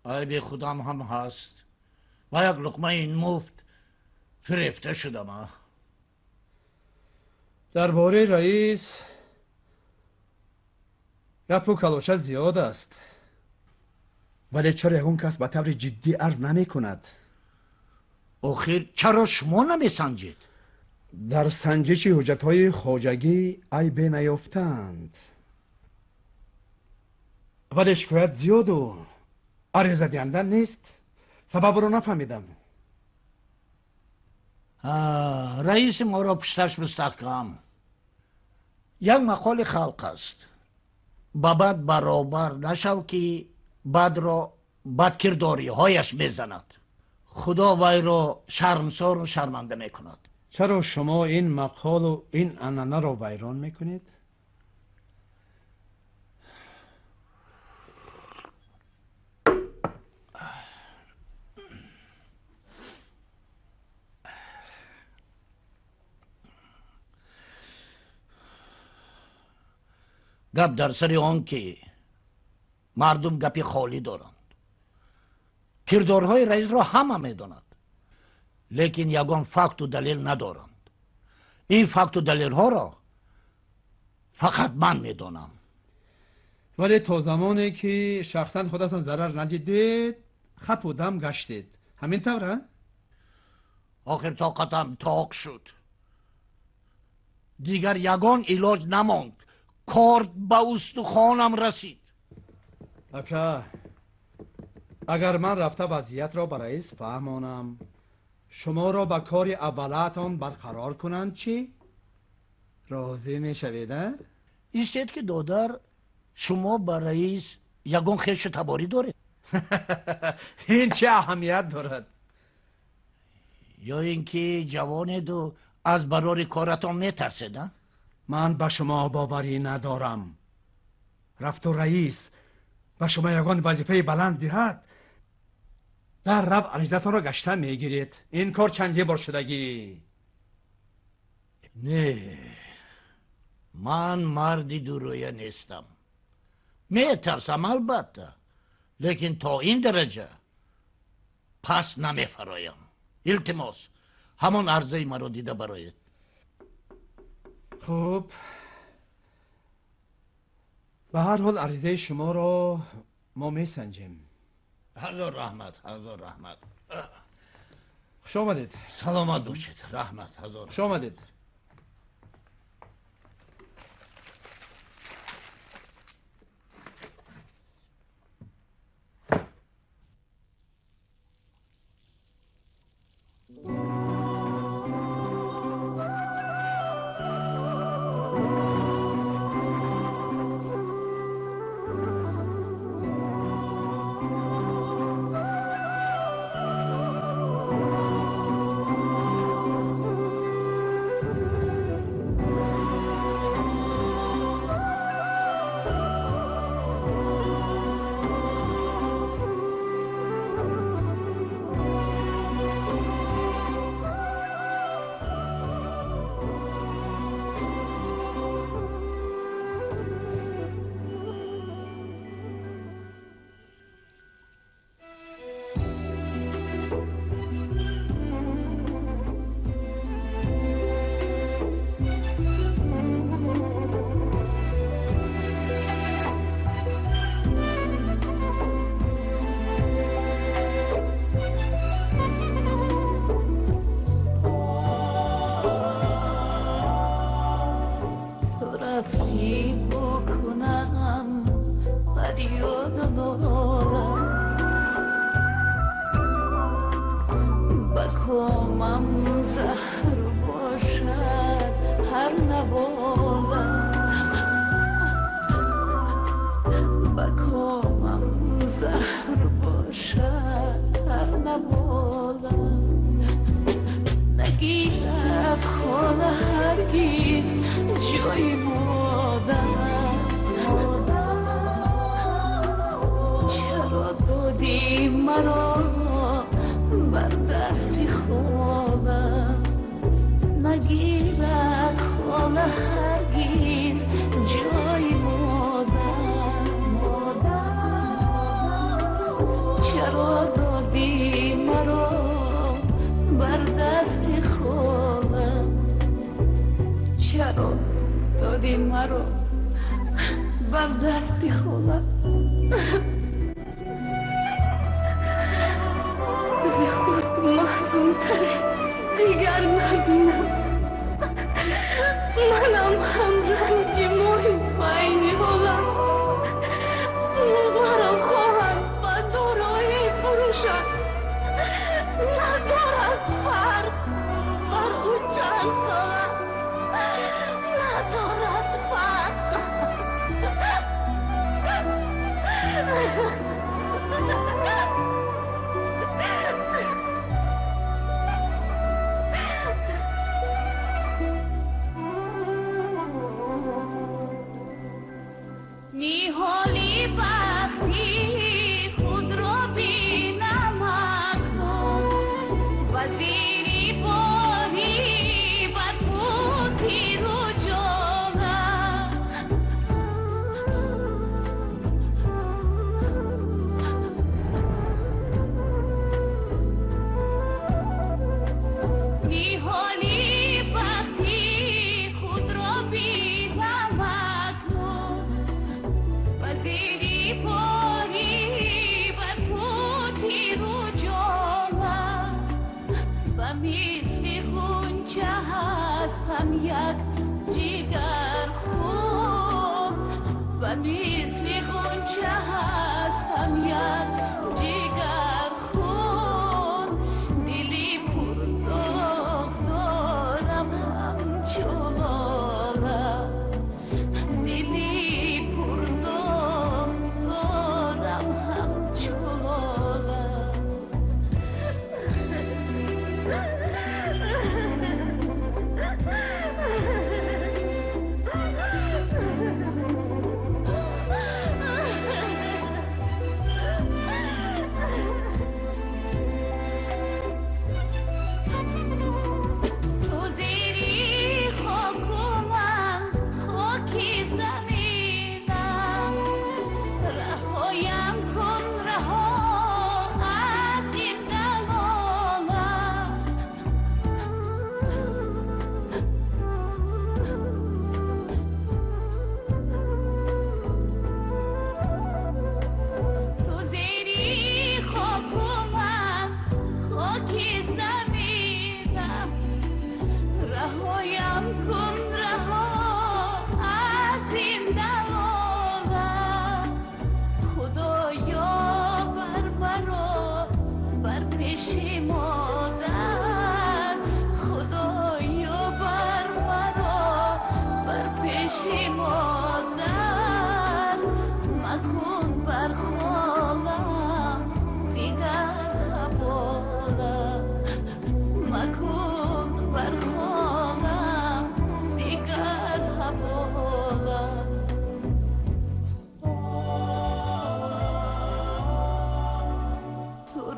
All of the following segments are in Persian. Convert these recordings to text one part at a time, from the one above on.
ای به خودم هم هست و یک لقمه این مفت فریفته شدم. درباره رئیس گپ و کلوچه زیاد است، ولی چرا یکون کس به طور جدی عرض نمی کند؟ آخر چرا شما نمی سنجید؟ در سنجش حجتهای خواجگی عیب نیافتند، ولی شکایت زیاد و عریضه دهنده نیست. سبب رو نفهمیدم. رئیس ما را پشتش مستحکم. یک مقال خلق است: با بد برابر نشو که بد را بد کرداری هایش میزند. خدا وی را شرمسار و شرمنده میکند. چرا شما این مقال و این عنعنه را ویران میکنید؟ گپ در سر آن که مردم گپی خالی دارند. کردارهای رئیس را همه میداند، لیکن یگان فکت و دلیل ندارند. این فکت و دلیل ها را فقط من میدانم. ولی تا زمانی که شخصا خودتون ضرر ندیدید خپ و دم گشتید، همین طوره؟ آخر طاقتم تاق شد. دیگر یگان علاج نماند. کار به استخوانم رسید. اکا اگر من رفته وضعیت را به رئیس فهمانم، شما را به کار اولتان برقرار کنند، چی؟ راضی می شوید؟ ایستید که دادر شما به رئیس یگان خیش تباری داره. این چه اهمیت دارد؟ یا اینکه جوان دو از برار کارتان میترسیدن؟ من به شما باوری ندارم. رفت و رئیس به شما یگان وظیفه بلند دهد، در رب عریضتان را گشته میگیرید. این کار چندی بار شدگی؟ نه، من مردی درویه نیستم. میترسم البته، لیکن تا این درجه پس نمیفرایم. التماس همون عرضه مرا دیده برایت. خوب، به هر حال عریضه شما را ما میسنجیم. هزار رحمت، هزار رحمت. خوش آمدید. سلامت باشید. رحمت، هزار. خوش آمدید.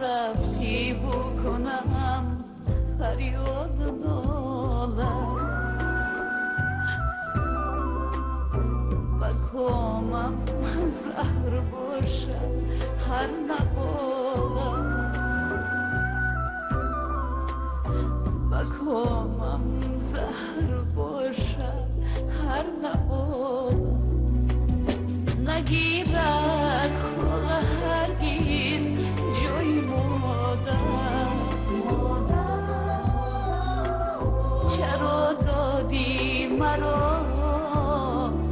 رفتی بکنم فریاد نالم و کامم زهر باشم هر نبالم و کامم زهر باشم هر نبالم نگیرد خال هرگیز جای مادر چرا دادی مرا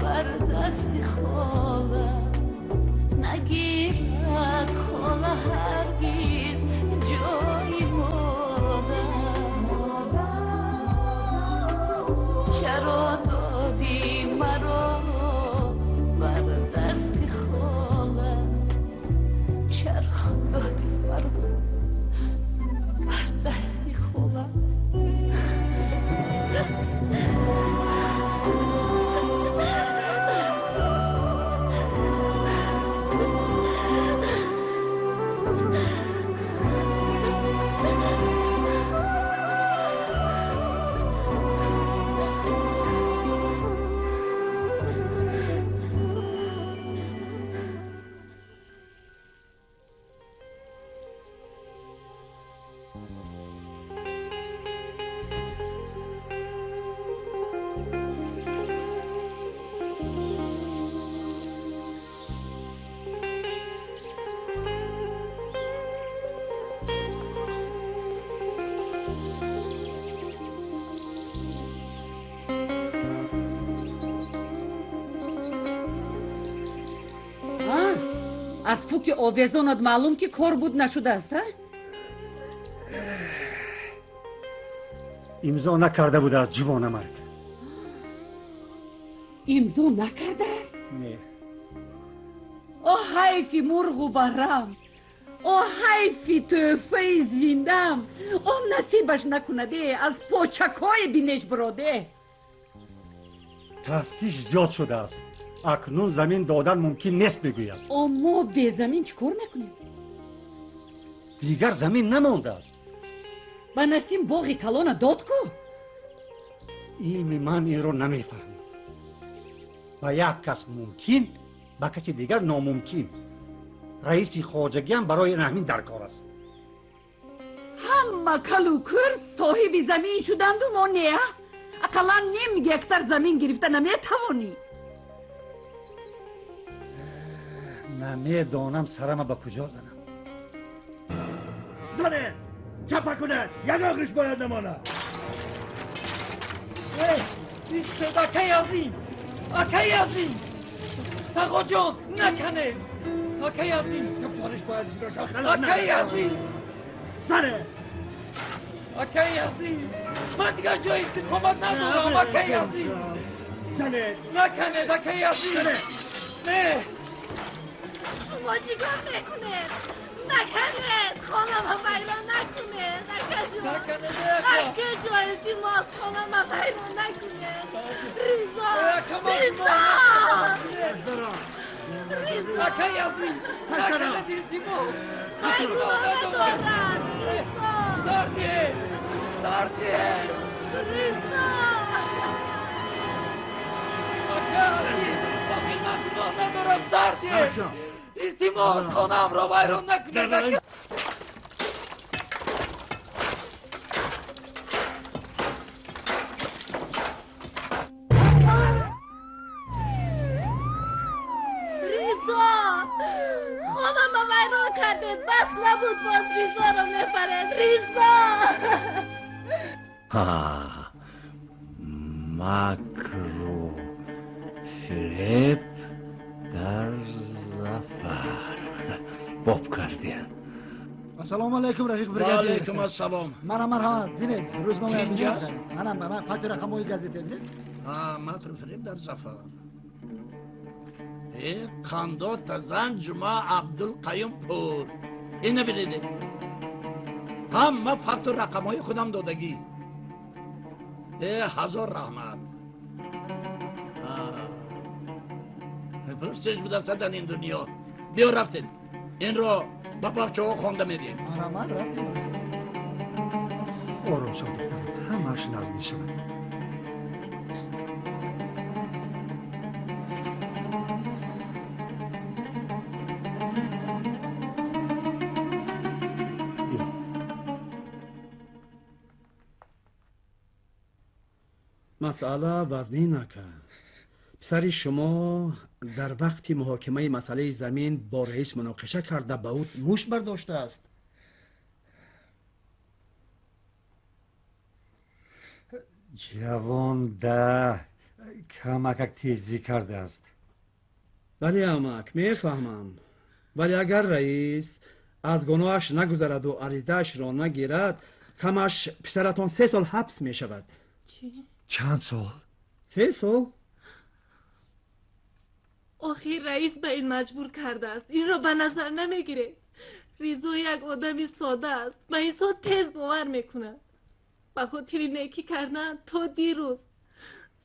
بر دست خالم نگیرد خال هرگیز جای مادر چرا دادی مرا بر دست خالم چرا دادی مرا بر دست خالم از فوک آویزانت معلوم که کار بود نشده است امضا نکرده بود از جوان مرگ. امضا نکرده است؟ نه. حیفی مرغ و برم حیفی تحفه زندم نصیبش نکنده از پاچکای بینش براده. تفتیش زیاد شده است. اکنون زمین دادن ممکن نیست بگوید. اما به زمین چیکار میکنیم؟ دیگر زمین نمانده است. با نسیم باغ کلان داد کو؟ علم من این رو نمیفهمم. با یک کس ممکن با کسی دیگر ناممکن. رئیس خواجگی هم برای همین درکار است. همه کلوکر صاحب زمین شدند و ما نه؟ اقلا نیم گکتر زمین گرفته نمیتوانی؟ نمیدانم سرم با کجا زنم. زنه چپا کنه یک آقش باید نمانه. ایستد اکی از این اکی از این تقا جان نکنه اکی از این سفارش باید جراش اکی از این زنه اکی از این من دیگر جای استقامت ندارم اکی از این زنه نکنه اکی از این نه شما چیکار میکنه؟ نکنه خانم ویران نکنه نکه جا التماس خانم ویران نکنه ریزا اکی از این نکنه التماس ویران ندارد سردیه ریزا اکی از این باقی من گناه ندارم سردیه التماس خانم را ویران نکنه خانم ویران کرده بس نبود باز ریزا رو میپرد ریزا مکر و فریب در ظفر باب کردیم. السلام علیکم رفیق و بریگادیر. علیکم السلام. منم مرحمت بینید روزنامه اینجاست؟ منم خط رقمای گازete بینید. مکر فریب در ظفر. قندات زن جمعه عبدالقیوم پور اینو بینیده. همه فقط رقمای خودم دادگی. هزار رحمت. پرسش بوده در این دنیا. بیا رفتید. این رو با بچه ها خونده میدیم. مرحمت رفتیم. آروم شو دخترم، همه‌اش نظم می‌شود. بیا. مسئله وزنی نکن. پسر شما در وقت محاکمه مسئله زمین با رئیس مناقشه کرده به او موش برداشته است. جوان ده کمک تیزی کرده است. ولی امک میفهمم، ولی اگر رئیس از گناهش نگذرد و عریضه‌اش را نگیرد، کمش پسرتان 3 سال حبس می شود. چند سال؟ 3 سال؟ آخی رئیس به این مجبور کرده است. این را به نظر نمیگیره. ریزو یک آدمی ساده است. به حساب تیز باور میکنه. به خاطر نیکی کردن تا دیروز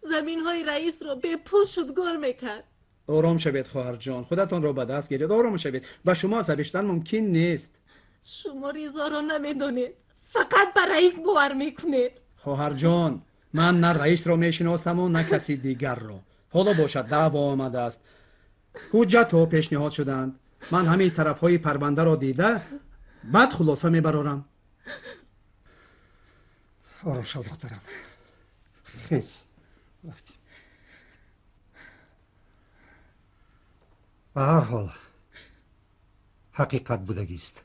زمین های رئیس را به پول شدگار میکرد. آرام شوید خواهر جان، خودتان را به دست گیرید. آرام شوید. به شما سرشتن ممکن نیست. شما ریزا را نمیدونید، فقط به رئیس باور میکنید. خواهر جان، من نه رئیس را میشناسم و نه کسی دیگر را. حالا باشد دعوا آمده است، حجت ها پیشنهاد شدند. من همین طرف های پرونده را دیده بعد خلاصه میبرارم. آروم شو دخترم، خیز رفتیم. به هر حال حقیقت بودگی است.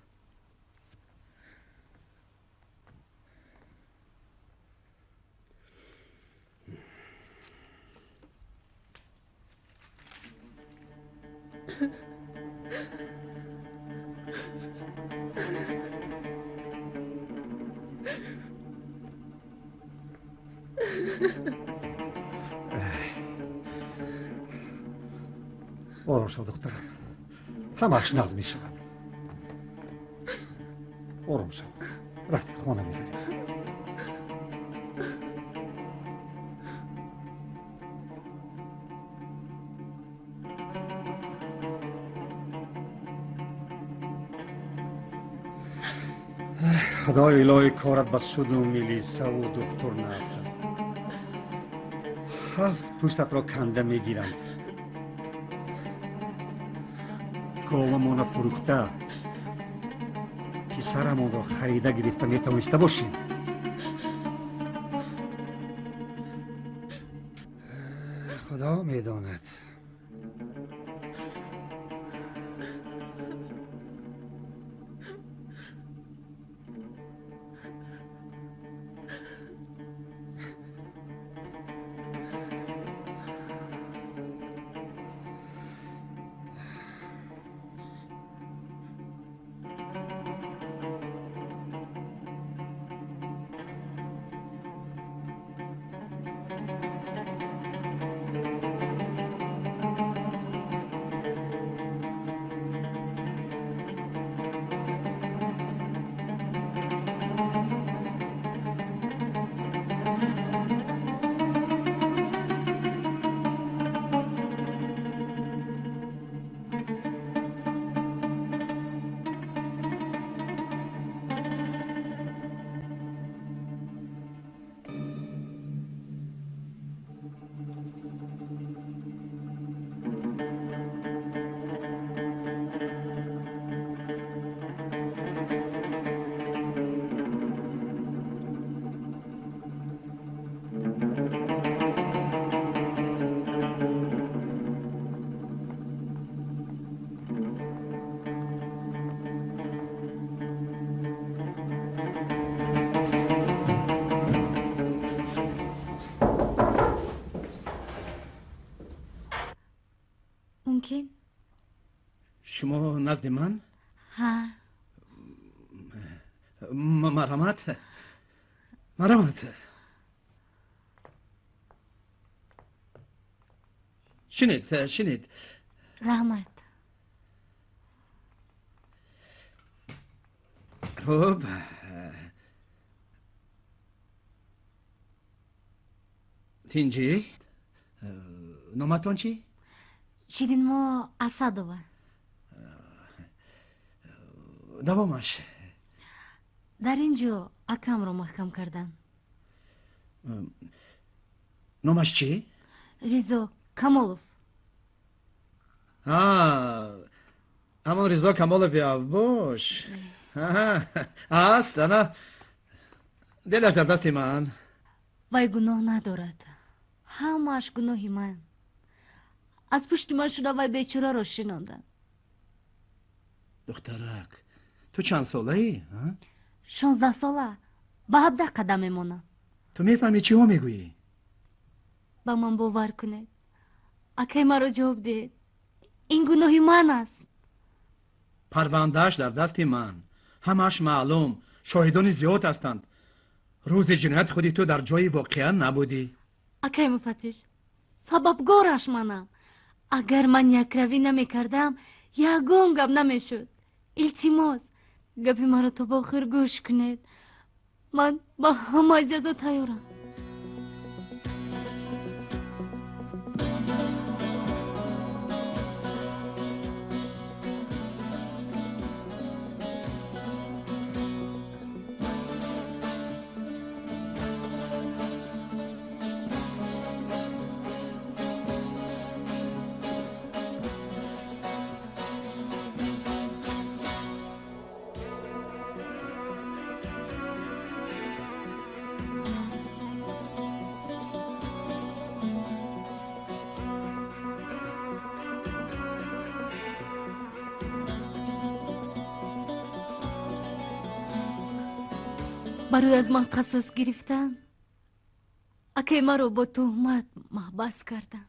آروم شو دخترم، همه‌اش نظم می‌شود. آروم شو، رفتیم خانه می‌رویم. خدا الهی کارت به سود و میلیسه و دکتر نرفته. 7 پوستت را کنده میگیرند. گاومان فروخته پسرمان را خریده گرفته میتوانسته باشیم. خدا میداند. ممکن؟ شما نزد من؟ ها. مرحمت. مرحمت. شنید. رحمت. خب تینجی نامتون چی؟ شیرین ما اسدوه. دوامش. در اینجا اکم رو محکم کردن. نامش چی؟ ریزا کمالوف. همون رضا کمالوف باش. است انا دلش در دست من. وای گناه ندارد. همش گناهی من. از پشت من شده وای بیچاره رو شناندن. دخترک تو چند ساله ای؟ 16 ساله. به 17 قدم میمونم. تو میفهمی چی ها میگویی؟ با من باور کنید. اکی مرا جواب دید. این گناهی من است. پروندهش در دست من. همش معلوم. شاهدان زیاد هستند. روز جنایت خودی تو در جای واقعا نبودی. اکی مفتش سببگارش منم. اگر من یک روی نمی کردم یگان گپ نمی شد. التماس گپی مرا تا با آخر گوش کنید. من با همه جزا تیارم. برای از من قصاص گرفتن. اکی مرا با تهمت محبس کردن.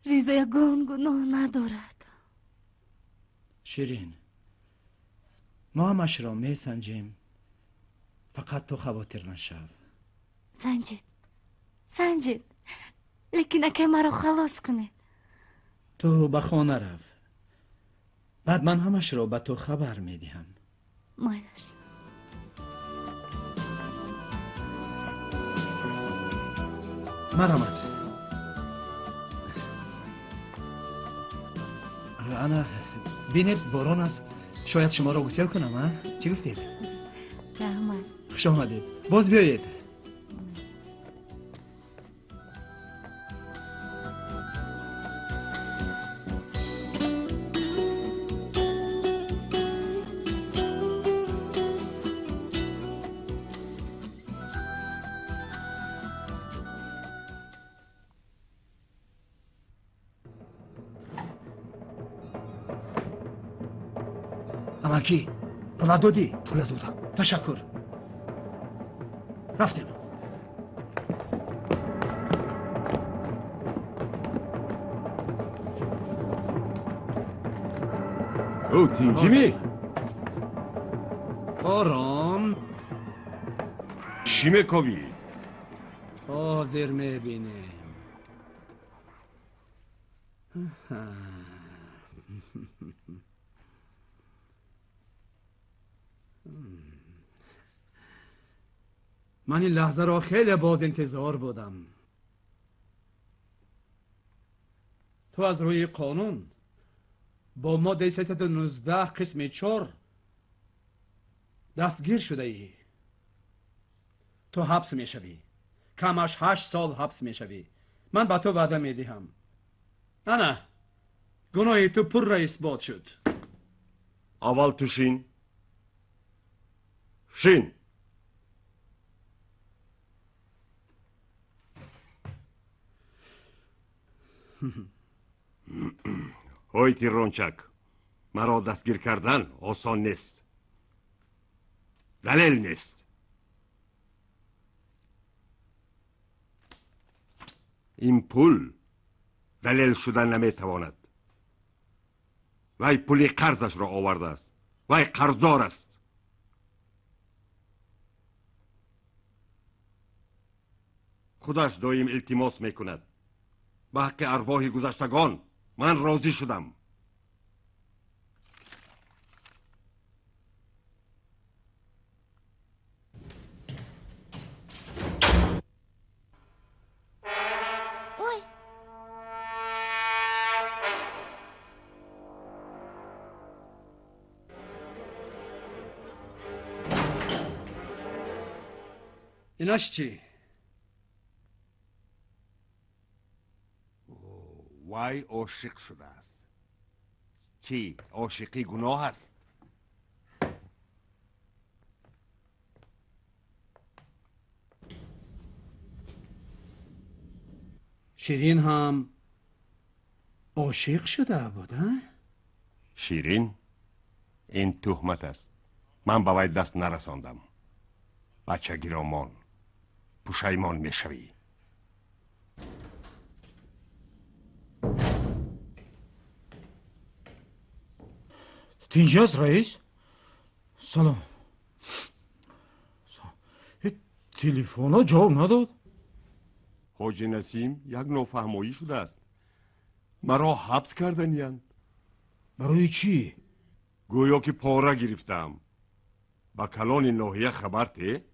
ریزا یگان گناه ندارد. شیرین ما همش را می سنجیم. فقط تو خواطر نشو. سنجید لیکن اکی مرا خلاص کنید. تو به خانه رو. بعد من همش را به تو خبر می دهم. مایلش. مرحمت. انا بینید باران است. شاید شما را غسل کنم ها؟ چی گفتید؟ رحمت. خوش آمدید. باز بیایید. اماکی پولا دادی؟ پول دادم. تشکر. رفتیم. او تینجیمی آرام. چی میکنی؟ حاضر میبینیم. من این لحظه را خیلی باز انتظار بودم. تو از روی قانون با ماده 319 قسم 4 دستگیر شده ای. تو حبس میشوی. کمش 8 سال حبس میشوی. من به تو وعده میدهم. نه گناه تو پر را اثبات شد. اول تو شین های تیرونچک مرا دستگیر کردن آسان نیست. دلیل نیست. این پول دلیل شدن نمیتواند. وی پولی قرضش را آورده است. وی قرضدار است. خودش دایم التماس میکند. به حق ارواح گذشتگان من راضی شدم. ایناش چی؟ وای عاشق شده است. چی؟ عاشقی گناه است؟ شیرین هم عاشق شده بود ها؟ شیرین؟ این تهمت است. من به وی دست نرساندم. بچگی را مان. پشیمان میشوی. اینجاست رئیس؟ سلام. تلفن ها جواب نداد؟ حاجی نسیم یک نافهمایی شده است. مرا حبس کردنیند. برای چی؟ گویا که پاره گرفتم. با کلان ناحیه خبر ته؟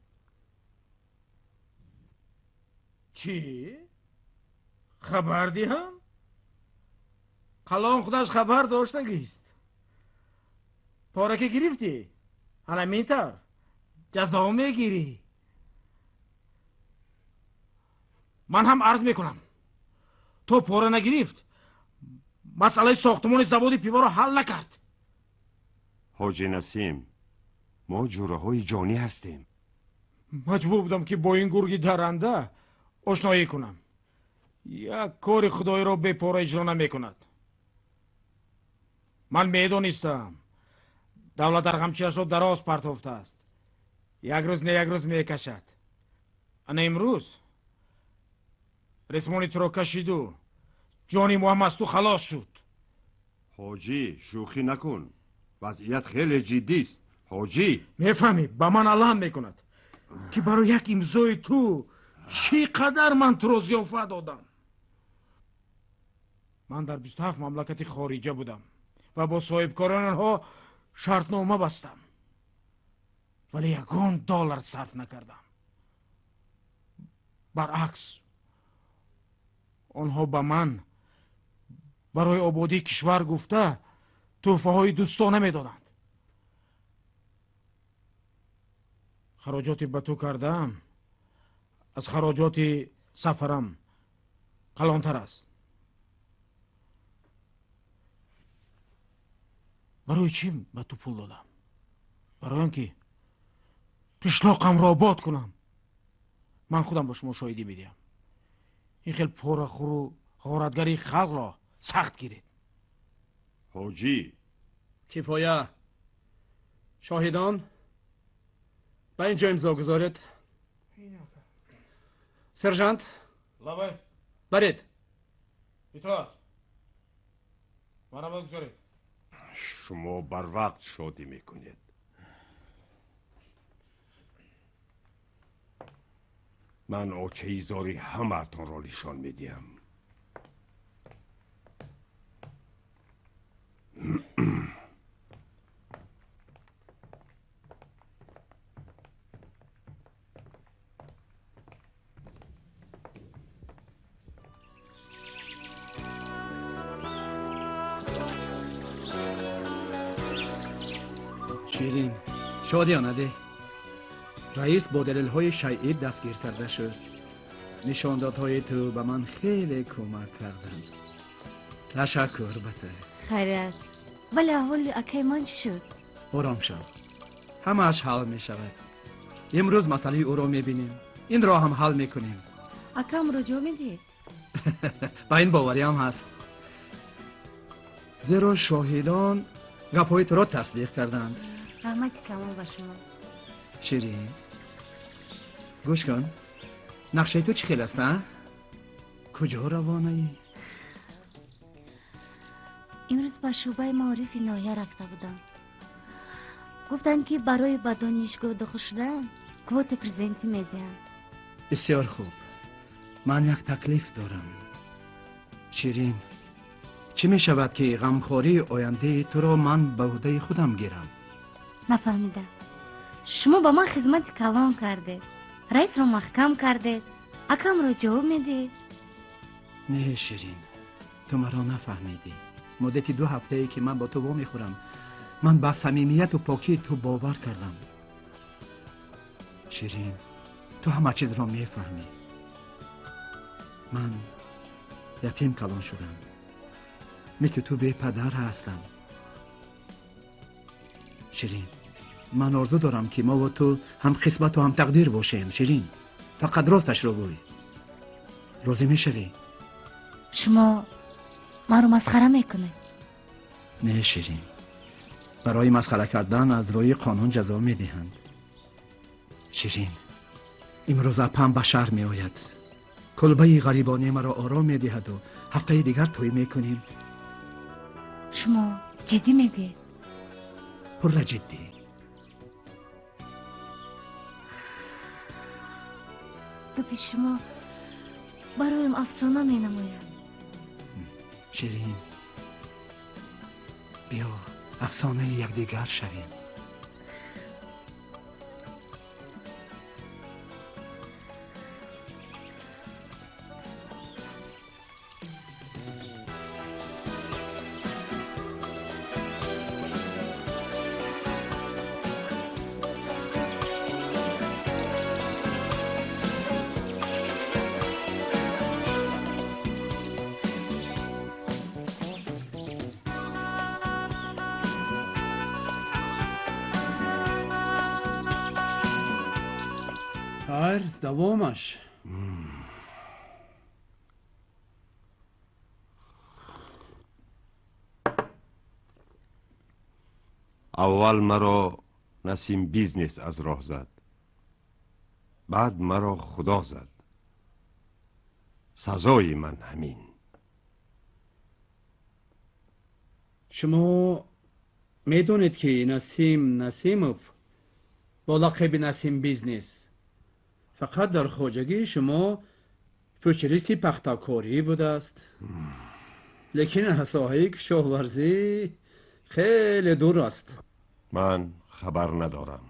چی؟ خبر دی هم؟ کلان خودش خبر داشتگیست. پاره که گرفتی؟ حالا میتر جزا میگیری. من هم عرض میکنم تو پاره نگرفت مسئله ساختمان زواد پیوا رو حل نکرد. حاجی نسیم ما جوره های جانی هستیم. مجبور بودم که با این گرگی درنده آشنایی کنم. یک کار خدای را به پاره اجرا نمیکند. من میدانستم دولت در غمچه‌اش را دراز پرتافته است. یک روز نه یک روز میکشد. انا امروز رسمانی تو را کشید و جانی ما هم از تو خلاص شد. حاجی شوخی نکن. وضعیت خیلی جدی است. حاجی میفهمی با من الان میکند که برای یک امضای تو چقدر من تو را ضیافت دادم. من در 27 مملکت خارجه بودم و با صاحبکاران آنها شرطنامه بستم ولی یگان دلار صرف نکردم. برعکس آنها به من برای آبادی کشور گفته تحفه های دوستانه میدادند. خراجاتی به تو کردم از خراجات سفرم کلانتر است. برای چی به تو پول دادم؟ برای آنکه قشلاقم را آباد کنم. من خودم با شما شاهدی میدیم. این خیلی پرخور و غارتگری خلق را سخت گیرید. حاجی کفایه شاهدان به اینجا امضا گذارید. سرژانت لبه برید. اطاعت. منم بگذارید. شما بر وقت شادی میکنید. من آچه ایزاری همه اتان را نشان میدیم. شیرین شادیانه رئیس با دلیل‌های شیعی دستگیر کرده شد. نشاندادهای تو به من خیلی کمک کردند. تشکر بته. خیرت. ولی احوال اکای من چی شد؟ آرام شد. همه‌اش حل می شود. امروز مسئله او را می بینیم. این را هم حل می کنیم. اکام رو جو میدی؟ با این باوری هم هست. زیرا شاهدان گپ‌های تو را تصدیق کردند. رحمتی کمان با شما. شیرین گوش کن. نقشه تو چی خیلی است نه؟ کجا روانه ای؟ امروز با شعبه معارف ناحیه رفته بودم. گفتن که برای به دانشگاه داخل شدن کوت پرزنتی میدن. بسیار خوب. من یک تکلیف دارم. شیرین چی می شود که غمخواری آینده تو را من به عهده خودم گیرم؟ نفهمیدم. شما با من خدمت کلان کرده، رئیس را محکم کرده، اکم را جواب میده. نه شیرین تو مرا نفهمیدی. مدت 2 هفته ای که من با تو وا میخورم. من با صمیمیت و پاکی تو باور کردم. شیرین تو همه چیز را میفهمی. من یتیم کلان شدم، مثل تو بی پدر هستم. شیرین، من آرزو دارم که ما و تو هم قسمت و هم تقدیر باشیم. شیرین، فقط راستش رو گوی. راضی میشوی؟ شما من رو مسخره میکنه؟ نه شیرین، برای مسخره کردن از روی قانون جزا میدهند. شیرین، امروز اپم به شهر می آید. کلبه غریبانه مرا آرام می دهد و هفته دیگر توی می کنیم. شما جدی میگوید؟ پر جدی. گفت شما برایم افسانه می نماید. شیرین، بیا افسانه یکدیگر شویم. دوامش. اول مرا نسیم بیزنس از راه زد، بعد مرا خدا زد. سزای من همین. شما میدونید که نسیم نسیموف با لقب نسیم بیزنس فقط در خواجگی شما فوچریستی پختکاری بوده است، لیکن ساحه کشاورزی خیلی دور است. من خبر ندارم.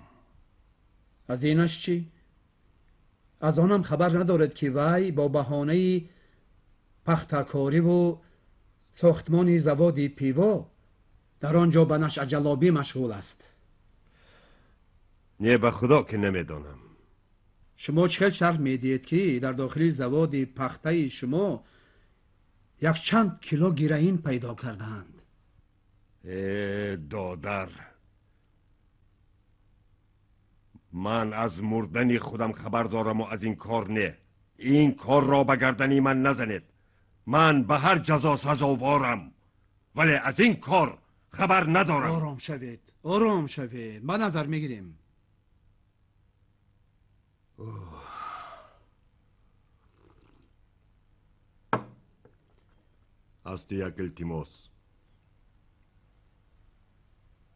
از اینش چی؟ از آنم خبر ندارد که وی با بهانه پختکاری و ساختمان زواد پیوا در آنجا به نشع جلابی مشغول است. نه به خدا که نمیدانم. شما چه شرح میدید که در داخل زواد پخته شما یک چند کیلو گیرین پیدا کردند؟ دادر، من از مردن خودم خبر دارم و از این کار نه. این کار را به گردنی من نزنید. من به هر جزا سزاوارم، ولی از این کار خبر ندارم. آرام شوید، آرام شوید، ما نظر میگیریم. از تو یک التماس،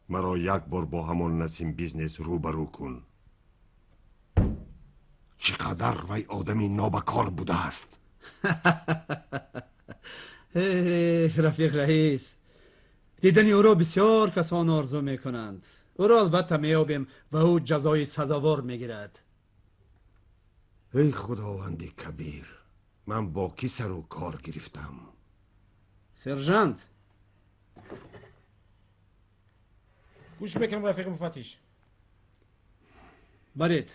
مرا یک بار با همان نسیم بیزنس روبرو کن. چقدر وی آدمی نابکار بوده است. رفیق رئیس، دیدن او را بسیار کسان آرزو میکنند. او را البته میابیم و او جزای سزاوار میگیرد. ای خداوند کبیر، من با کی سر و کار گرفتم؟ سرژانت، گوش بکنم رفیق مفتش. برید.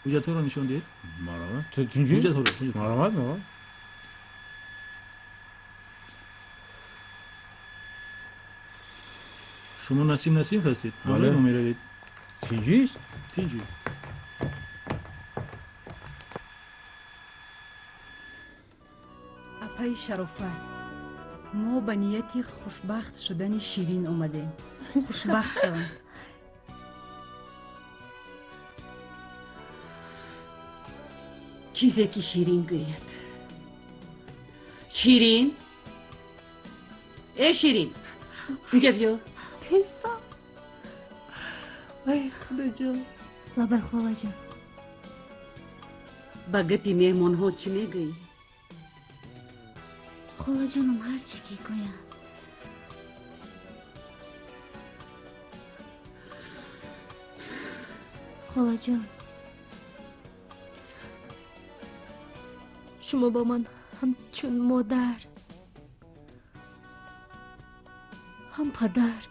حجت رو نشون دید؟ مرامت؟ حجت رو مرامت؟ شما نسیم هستید؟ بله میروید. تیجیست؟ تیجی. اپای شرفت، ما به نیتی خوشبخت شدن شیرین اومدیم. خوشبخت شوند. چیزی که شیرین گوید. شیرین؟ ای شیرین، اینجا بیا. تیستا، ای خدا جان. بابا خواه جان. با گپی مهمون ها چی میگی؟ خاله جانم هر چی که گویم. خاله جان شما با من همچون مادر، هم پدر،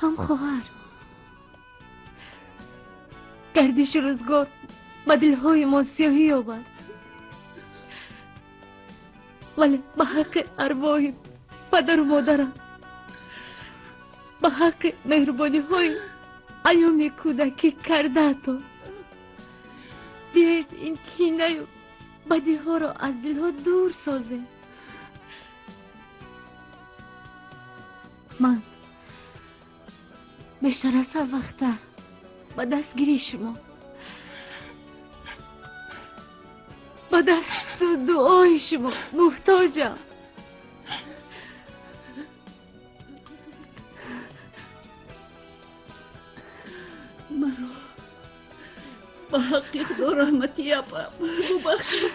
هم خواهر. گردش روزگار به دلهای ما سیاهی آورد، ولی به حق ارواح پدر و مادرم، به حق مهربانی های ایام کودکی کرده تو، بیایید این کینه و بدی ها را از دلها دور سازیم. من بیشتر از هر وقته به دستگیری شما، به دست و دعای شما محتاجم. مرا با حق خدا رحمتی اپا ببخشید.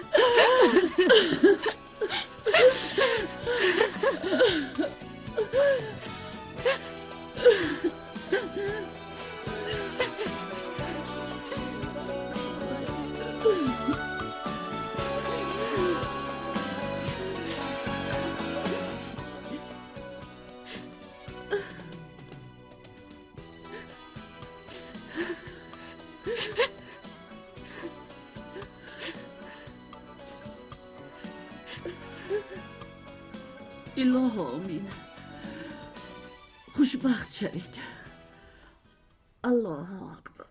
اله آمین. خوشبخت شوید. الله اکبر.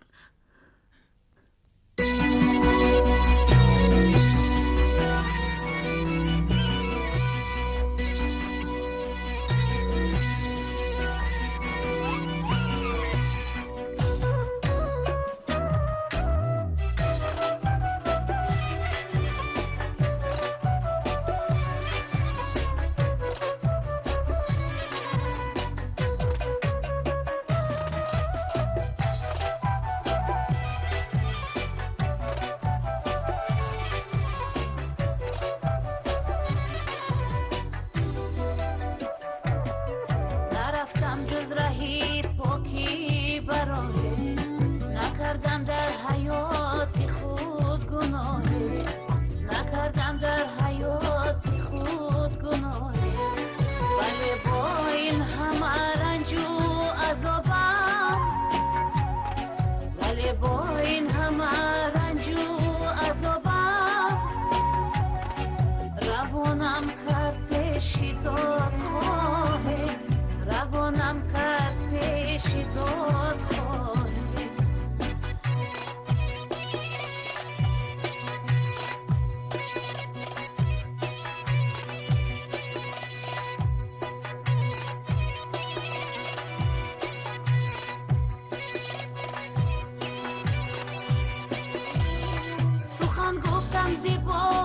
سخن گفتم زیبا